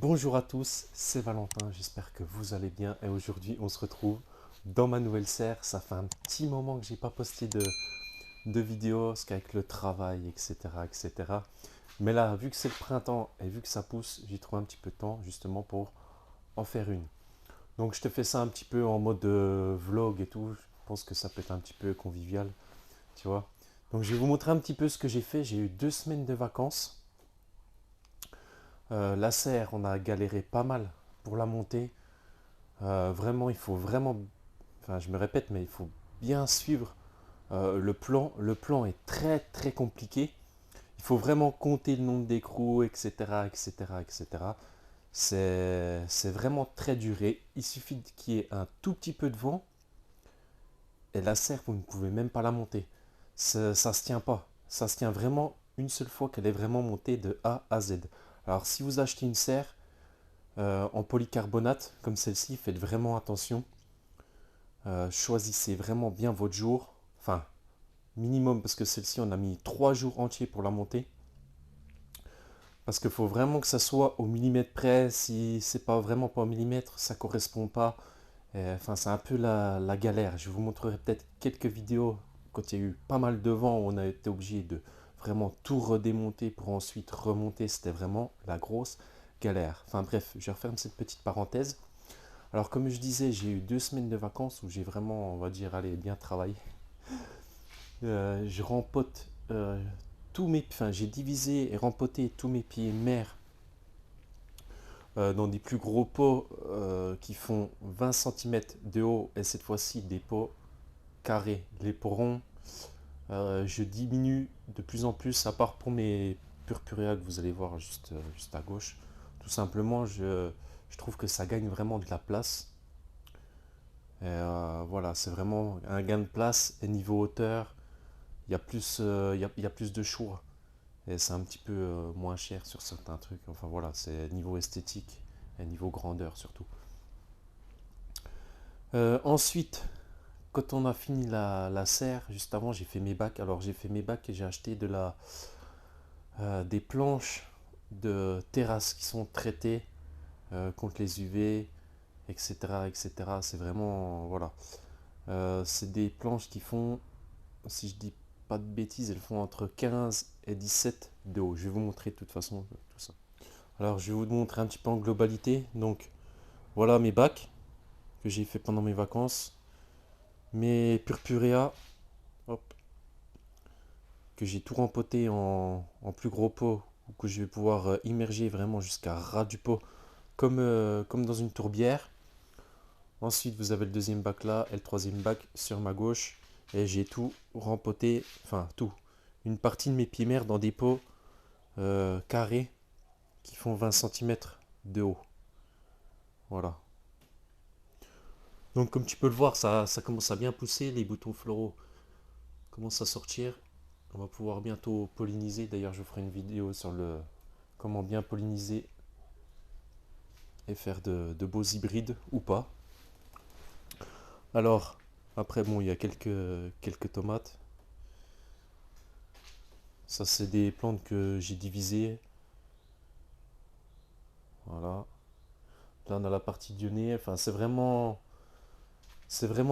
Bonjour à tous, c'est Valentin, j'espère que vous allez bien et aujourd'hui on se retrouve dans ma nouvelle serre. Ça fait un petit moment que j'ai pas posté de vidéos parce qu'avec le travail, etc., etc. Mais là, vu que c'est le printemps et vu que ça pousse, j'ai trouvé un petit peu de temps justement pour en faire une. Donc je te fais ça un petit peu en mode vlog et tout, je pense que ça peut être un petit peu convivial, tu vois. Donc je vais vous montrer un petit peu ce que j'ai fait. J'ai eu 2 semaines de vacances. La serre, on a galéré pas mal pour la monter. Vraiment, il faut vraiment, enfin je me répète, mais il faut bien suivre le plan. Le plan est très très compliqué. Il faut vraiment compter le nombre d'écrous, etc., etc., etc. C'est vraiment très dur. Et il suffit qu'il y ait un tout petit peu de vent et la serre, vous ne pouvez même pas la monter. Ça se tient pas. Ça se tient vraiment une seule fois qu'elle est vraiment montée de A à Z. Alors si vous achetez une serre en polycarbonate comme celle-ci, faites vraiment attention. Choisissez vraiment bien votre jour. Enfin, minimum, parce que celle-ci, on a mis 3 jours entiers pour la monter. Parce qu'il faut vraiment que ça soit au millimètre près. Si c'est pas vraiment pas au millimètre, ça correspond pas. Enfin, c'est un peu la galère. Je vous montrerai peut-être quelques vidéos quand il y a eu pas mal de vent où on a été obligé de vraiment tout redémonter pour ensuite remonter. C'était vraiment la grosse galère. Enfin bref, je referme cette petite parenthèse. Alors comme je disais, j'ai eu 2 semaines de vacances où j'ai vraiment, on va dire, allez, bien travaillé. Je rempote enfin j'ai divisé et rempoté tous mes pieds mères dans des plus gros pots qui font 20 centimètres de haut et cette fois-ci des pots carrés. Les pots ronds, je diminue de plus en plus, à part pour mes purpurea que vous allez voir juste à gauche. Tout simplement, je trouve que ça gagne vraiment de la place. Voilà, c'est vraiment un gain de place et niveau hauteur, il y a plus de choix. Et c'est un petit peu moins cher sur certains trucs. Enfin voilà, c'est niveau esthétique et niveau grandeur surtout. Ensuite, quand on a fini la serre, juste avant, j'ai fait mes bacs. Alors j'ai fait mes bacs et j'ai acheté des planches de terrasse qui sont traitées contre les UV, etc. etc. C'est vraiment, voilà. C'est des planches qui font, si je dis pas de bêtises, elles font entre 15 et 17 de haut. Je vais vous montrer de toute façon tout ça. Alors, je vais vous montrer un petit peu en globalité. Donc, voilà mes bacs que j'ai fait pendant mes vacances. Mes purpurea, hop, que j'ai tout rempoté en plus gros pot, que je vais pouvoir immerger vraiment jusqu'à ras du pot, comme dans une tourbière. Ensuite, vous avez le deuxième bac là et le troisième bac sur ma gauche. Et j'ai tout rempoté, enfin tout, une partie de mes pieds mères dans des pots carrés qui font 20 centimètres de haut. Voilà. Donc comme tu peux le voir, ça commence à bien pousser, les boutons floraux commencent à sortir. On va pouvoir bientôt polliniser. D'ailleurs, je ferai une vidéo sur le comment bien polliniser et faire de beaux hybrides ou pas. Alors, après, bon, il y a quelques tomates. Ça, c'est des plantes que j'ai divisées. Voilà. Là, on a la partie dionée. Enfin, c'est vraiment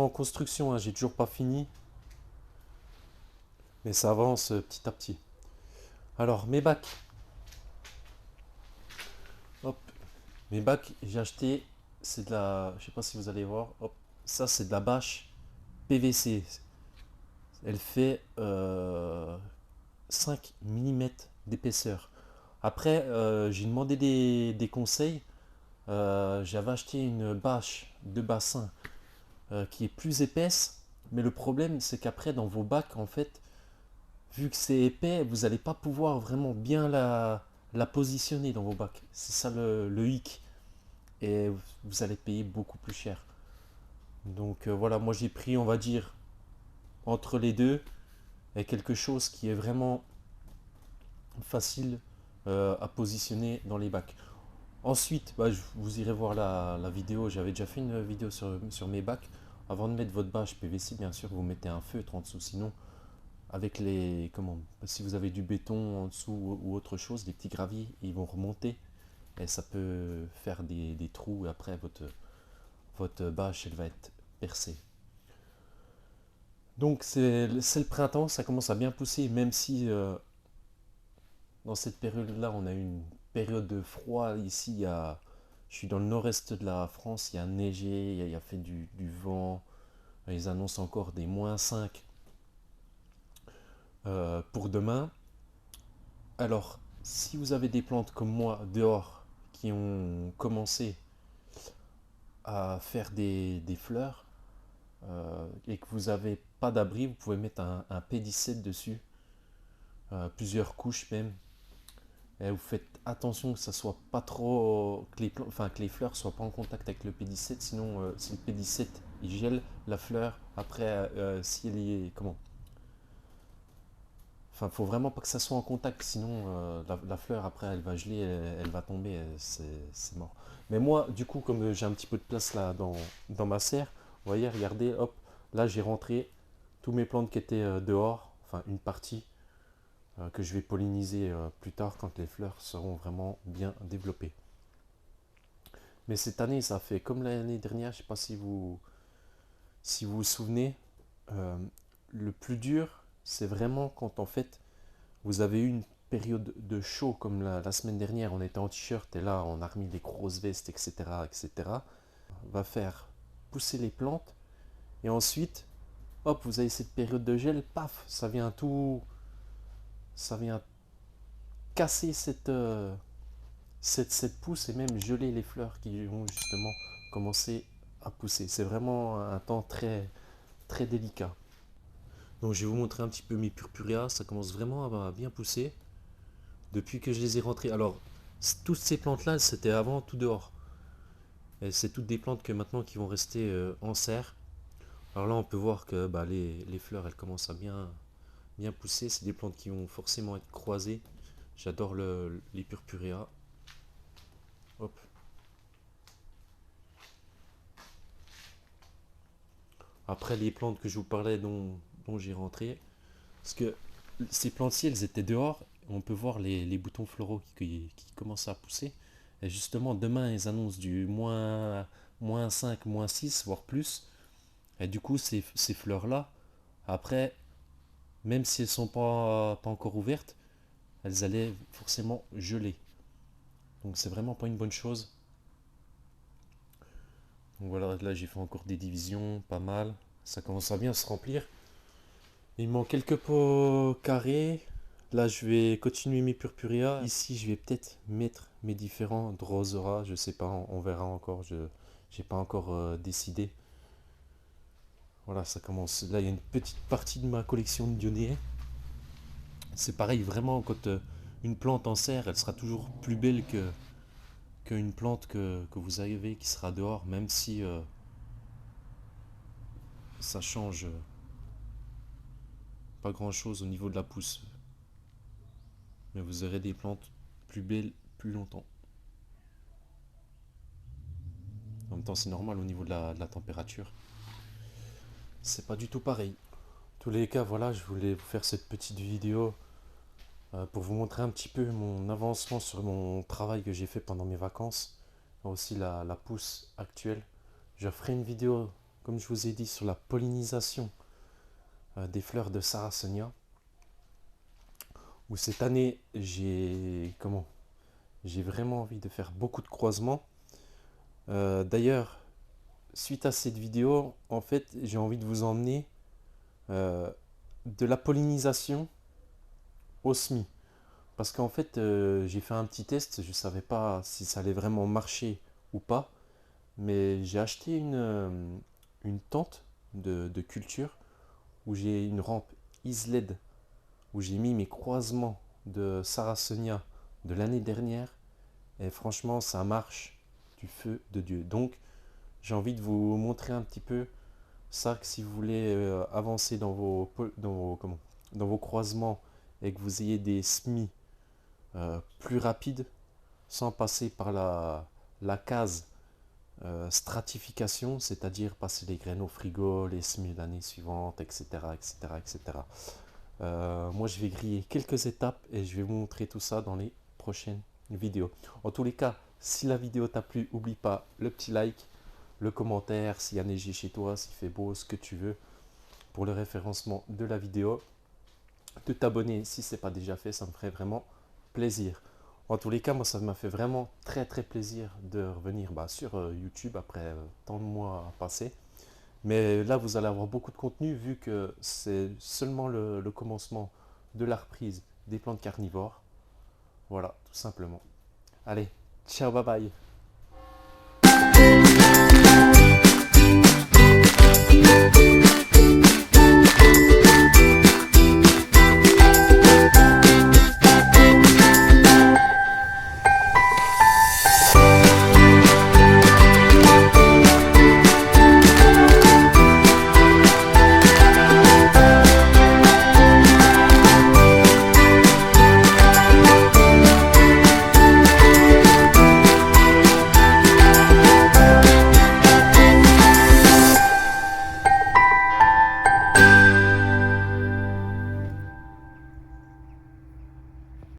en construction, hein. J'ai toujours pas fini, mais ça avance petit à petit. Alors, mes bacs. Hop, mes bacs, j'ai acheté, c'est de la, je sais pas si vous allez voir, hop, ça c'est de la bâche PVC. Elle fait 5 mm d'épaisseur. Après, j'ai demandé des conseils. J'avais acheté une bâche de bassin qui est plus épaisse, mais le problème c'est qu'après dans vos bacs, en fait, vu que c'est épais, vous n'allez pas pouvoir vraiment bien la positionner dans vos bacs. C'est ça le hic. Et vous allez payer beaucoup plus cher. Donc voilà, moi j'ai pris, on va dire, entre les deux, et quelque chose qui est vraiment facile à positionner dans les bacs. Ensuite, bah, vous irez voir la vidéo, j'avais déjà fait une vidéo sur mes bacs. Avant de mettre votre bâche PVC, bien sûr, vous mettez un feutre en dessous, sinon, avec les, comment, si vous avez du béton en dessous ou autre chose, des petits graviers, ils vont remonter et ça peut faire des trous et après votre bâche elle va être percée. Donc c'est le printemps, ça commence à bien pousser, même si dans cette période-là on a eu une période de froid ici. Je suis dans le nord-est de la France, il y a neigé, il y a fait du vent, ils annoncent encore des -5 pour demain. Alors, si vous avez des plantes comme moi dehors qui ont commencé à faire des fleurs et que vous n'avez pas d'abri, vous pouvez mettre un P17 dessus, plusieurs couches même. Et vous faites attention que ça soit pas trop, que les fleurs soient pas en contact avec le P17, sinon si le P17 il gèle la fleur, après si elle est comment, enfin faut vraiment pas que ça soit en contact, sinon la fleur après elle va geler, elle va tomber, c'est mort. Mais moi du coup comme j'ai un petit peu de place là dans ma serre, vous voyez, regardez, hop, là j'ai rentré tous mes plantes qui étaient dehors, enfin une partie que je vais polliniser plus tard quand les fleurs seront vraiment bien développées. Mais cette année, ça fait comme l'année dernière, je ne sais pas si vous vous souvenez, euh, le plus dur, c'est vraiment quand en fait vous avez eu une période de chaud comme la semaine dernière, on était en t-shirt et là on a remis des grosses vestes, etc., etc. Va faire pousser les plantes et ensuite, hop, vous avez cette période de gel, paf, ça vient casser cette pousse et même geler les fleurs qui vont justement commencer à pousser. C'est vraiment un temps très, très délicat. Donc je vais vous montrer un petit peu mes purpurea. Ça commence vraiment à bien pousser depuis que je les ai rentrés. Alors, toutes ces plantes-là, c'était avant tout dehors. Et c'est toutes des plantes que maintenant qui vont rester en serre. Alors là, on peut voir que bah, les fleurs, elles commencent à bien pousser. C'est des plantes qui vont forcément être croisées. J'adore les purpurea. Hop. Après, les plantes que je vous parlais dont j'ai rentré, parce que ces plantes-ci, elles étaient dehors. On peut voir les boutons floraux qui commencent à pousser. Et justement, demain, ils annoncent du -5, -6, voire plus. Et du coup, ces fleurs-là, après, même si elles ne sont pas encore ouvertes, elles allaient forcément geler. Donc c'est vraiment pas une bonne chose. Donc voilà, là j'ai fait encore des divisions, pas mal. Ça commence à bien se remplir. Il me manque quelques pots carrés. Là, je vais continuer mes purpurea. Ici, je vais peut-être mettre mes différents drosera. Je sais pas, on verra encore. Je n'ai pas encore décidé. Voilà, ça commence. Là, il y a une petite partie de ma collection de dionnées. C'est pareil, vraiment, quand une plante en serre, elle sera toujours plus belle qu'une plante que vous avez qui sera dehors, même si ça change pas grand-chose au niveau de la pousse. Mais vous aurez des plantes plus belles plus longtemps. En même temps, c'est normal au niveau de la température. C'est pas du tout pareil. En tous les cas, voilà, je voulais vous faire cette petite vidéo pour vous montrer un petit peu mon avancement sur mon travail que j'ai fait pendant mes vacances. Aussi la pousse actuelle. Je ferai une vidéo, comme je vous ai dit, sur la pollinisation des fleurs de Sarracenia. Où cette année, j'ai vraiment envie de faire beaucoup de croisements. D'ailleurs, suite à cette vidéo, en fait, j'ai envie de vous emmener euh, de la pollinisation au semis. Parce qu'en fait, j'ai fait un petit test, je ne savais pas si ça allait vraiment marcher ou pas. Mais j'ai acheté une tente de culture où j'ai une rampe isled où j'ai mis mes croisements de Sarracenia de l'année dernière. Et franchement, ça marche du feu de Dieu. Donc, j'ai envie de vous montrer un petit peu ça, que si vous voulez avancer dans vos croisements et que vous ayez des semis plus rapides, sans passer par la case stratification, c'est-à-dire passer les graines au frigo, les semis l'année suivante, etc. etc., etc. Moi, je vais griller quelques étapes et je vais vous montrer tout ça dans les prochaines vidéo. En tous les cas, si la vidéo t'a plu, n'oublie pas le petit like, le commentaire, s'il y a neigé chez toi, s'il fait beau, ce que tu veux, pour le référencement de la vidéo. De t'abonner si ce n'est pas déjà fait, ça me ferait vraiment plaisir. En tous les cas, moi, ça m'a fait vraiment très très plaisir de revenir sur YouTube après tant de mois passés. Mais là, vous allez avoir beaucoup de contenu vu que c'est seulement le commencement de la reprise des plantes carnivores. Voilà, tout simplement. Allez, ciao, bye bye.